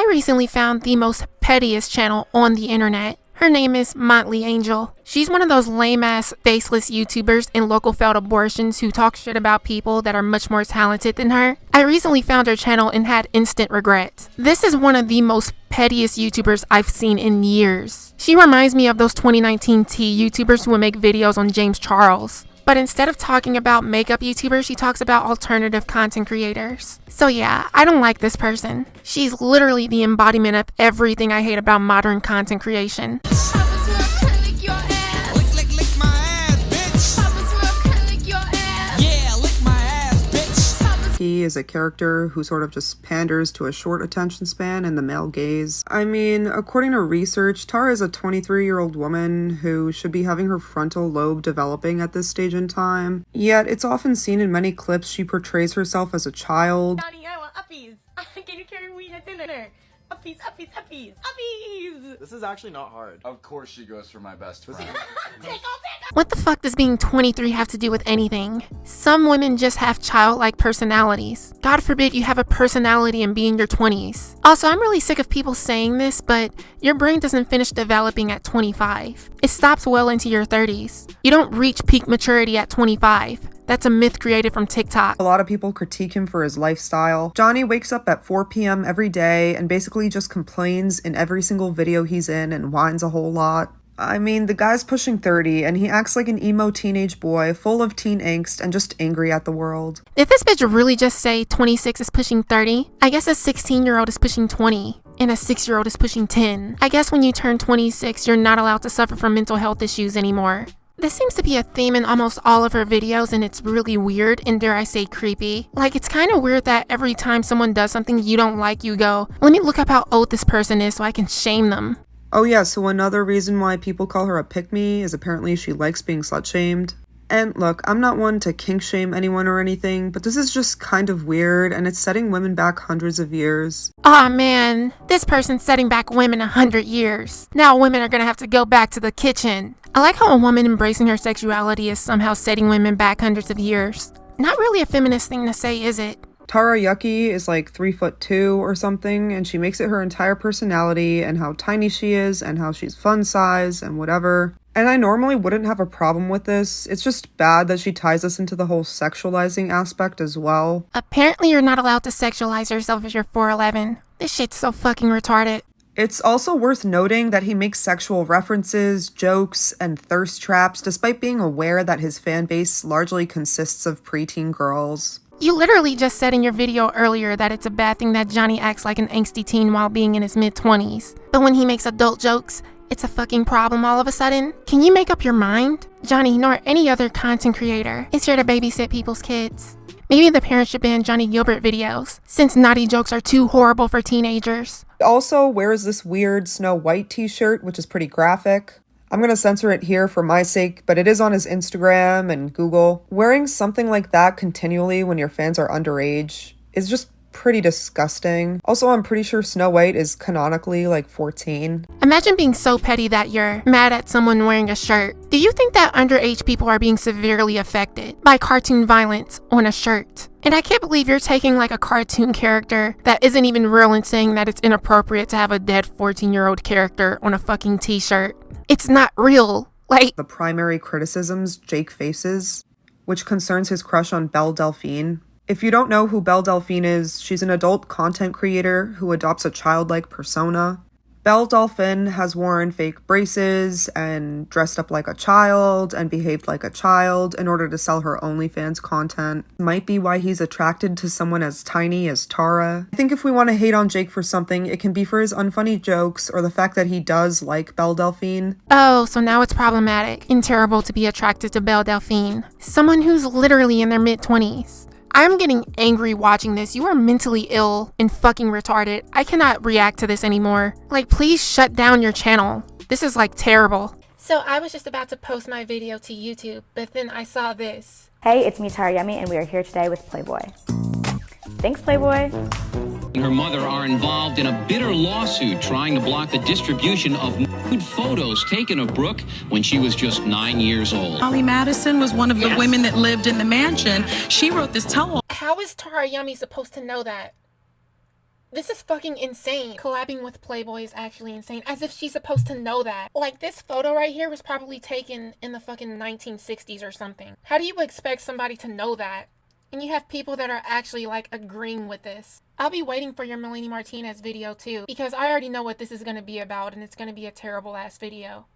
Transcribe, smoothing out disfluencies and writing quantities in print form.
recently found the most pettiest channel on the internet. Her name is Motley Angel. She's one of those lame-ass, faceless YouTubers in local failed abortions who talk shit about people that are much more talented than her. I recently found her channel and had instant regret. This is one of the most pettiest YouTubers I've seen in years. She reminds me of those 2019 tea YouTubers who would make videos on James Charles. But instead of talking about makeup YouTubers, she talks about alternative content creators. So yeah, I don't like this person. She's literally the embodiment of everything I hate about modern content creation. He is a character who sort of just panders to a short attention span and the male gaze. I mean, according to research, Tara is a 23-year-old woman who should be having her frontal lobe developing at this stage in time. Yet, it's often seen in many clips she portrays herself as a child. Johnnie, I want uppies. Can you carry me at dinner? Uppies, uppies, uppies, uppies! This is actually not hard. Of course she goes for my best friend. What the fuck does being 23 have to do with anything? Some women just have childlike personalities. God forbid you have a personality and be in your 20s. Also, I'm really sick of people saying this, but your brain doesn't finish developing at 25. It stops well into your 30s. You don't reach peak maturity at 25. That's a myth created from TikTok. A lot of people critique him for his lifestyle. Johnnie wakes up at 4 p.m. every day and basically just complains in every single video he's in and whines a whole lot. I mean, the guy's pushing 30 and he acts like an emo teenage boy full of teen angst and just angry at the world. Did this bitch really just say 26 is pushing 30? I guess a 16-year-old is pushing 20. And a 6-year-old is pushing 10. I guess when you turn 26, you're not allowed to suffer from mental health issues anymore. This seems to be a theme in almost all of her videos, and it's really weird and, dare I say, creepy. Like, it's kind of weird that every time someone does something you don't like, you go, let me look up how old this person is so I can shame them. Oh yeah, so another reason why people call her a pick-me is apparently she likes being slut-shamed. And look, I'm not one to kink-shame anyone or anything, but this is just kind of weird, and it's setting women back hundreds of years. Aw man, this person's setting back women 100 years. Now women are gonna have to go back to the kitchen. I like how a woman embracing her sexuality is somehow setting women back hundreds of years. Not really a feminist thing to say, is it? Tara Yummy is like 3'2" or something, and she makes it her entire personality and how tiny she is and how she's fun size and whatever. And I normally wouldn't have a problem with this. It's just bad that she ties us into the whole sexualizing aspect as well. Apparently you're not allowed to sexualize yourself if you're 4'11". This shit's so fucking retarded. It's also worth noting that he makes sexual references, jokes, and thirst traps despite being aware that his fan base largely consists of preteen girls. You literally just said in your video earlier that it's a bad thing that Johnnie acts like an angsty teen while being in his mid-20s. But when he makes adult jokes, it's a fucking problem all of a sudden. Can you make up your mind? Johnnie, nor any other content creator, is here to babysit people's kids. Maybe the parents should ban Johnnie Gilbert videos, since naughty jokes are too horrible for teenagers. He also wears this weird Snow White t-shirt, which is pretty graphic. I'm gonna censor it here for my sake, but it is on his Instagram and Google. Wearing something like that continually when your fans are underage is just pretty disgusting. Also, I'm pretty sure Snow White is canonically like 14. Imagine being so petty that you're mad at someone wearing a shirt. Do you think that underage people are being severely affected by cartoon violence on a shirt? And I can't believe you're taking like a cartoon character that isn't even real and saying that it's inappropriate to have a dead 14-year-old character on a fucking t-shirt. It's not real. Like, the primary criticisms Jake faces, which concerns his crush on Belle Delphine. If you don't know who Belle Delphine is, she's an adult content creator who adopts a childlike persona. Belle Delphine has worn fake braces and dressed up like a child and behaved like a child in order to sell her OnlyFans content. Might be why he's attracted to someone as tiny as Tara. I think if we want to hate on Jake for something, it can be for his unfunny jokes or the fact that he does like Belle Delphine. Oh, so now it's problematic and terrible to be attracted to Belle Delphine, someone who's literally in their mid-20s. I'm getting angry watching this. You are mentally ill and fucking retarded. I cannot react to this anymore. Like, please shut down your channel. This is like terrible. So I was just about to post my video to YouTube, but then I saw this. Hey, it's me, Tara Yummy, and we are here today with Playboy. Thanks, Playboy. And her mother are involved in a bitter lawsuit trying to block the distribution of nude photos taken of Brooke when she was just 9 years old. Holly Madison was one of the women that lived in the mansion. She wrote this tell-all. How is Tara Yummy supposed to know that? This is fucking insane. Collabing with Playboy is actually insane. As if she's supposed to know that. Like, this photo right here was probably taken in the fucking 1960s or something. How do you expect somebody to know that? And you have people that are actually, like, agreeing with this. I'll be waiting for your Melanie Martinez video, too, because I already know what this is going to be about, and it's going to be a terrible-ass video.